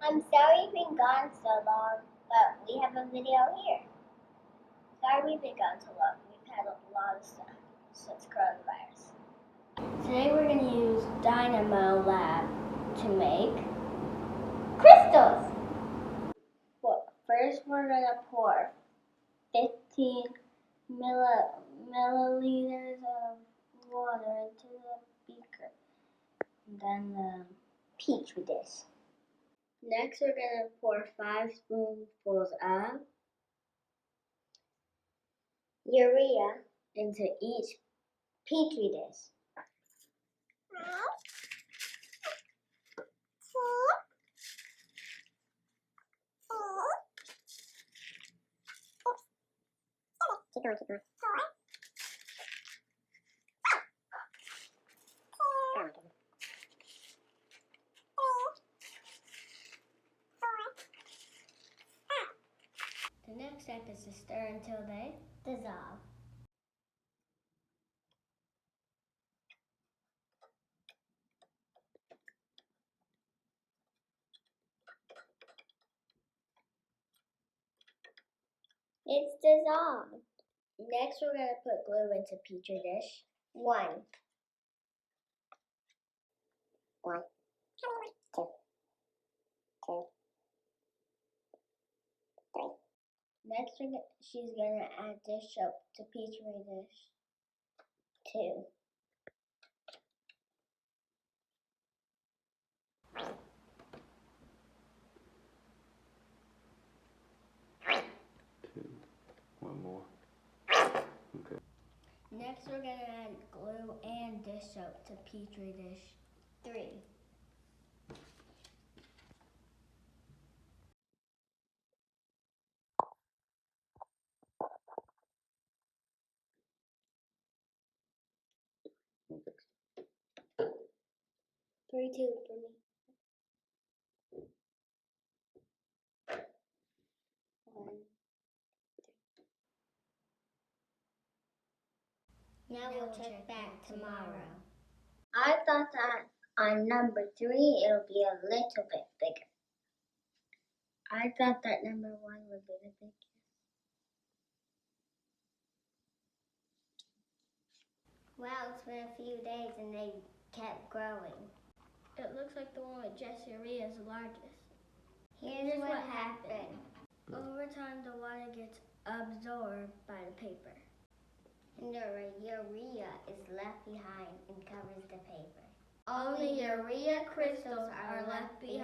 I'm sorry we've been gone so long, but we have a video here. Sorry we've been gone so long. We've had a lot of stuff since coronavirus. Today we're going to use Dynamo Lab to make crystals. Well, first we're going to pour 15 milliliters of water into the beaker. And then the petri dish. Next, we're going to pour 5 spoonfuls of urea into each petri dish. Keep going. The next step is to stir until they dissolve. It's dissolved. Next, we're going to put glue into petri dish 1. 1, 2, 2, 3. Next, she's going to add dish soap to petri dish 2. One more. Okay. Next, we're going to add glue and dish soap to petri dish 3. Okay. 3, 2 for me. 1. Now we'll check back tomorrow. I thought that on number 3 it'll be a little bit bigger. I thought that number 1 would be the biggest. Well, it's been a few days and they kept growing. It looks like the one with just urea is the largest. Here's what happened. Over time, the water gets absorbed by the paper. And the urea is left behind and covers the paper. Only urea crystals are left behind.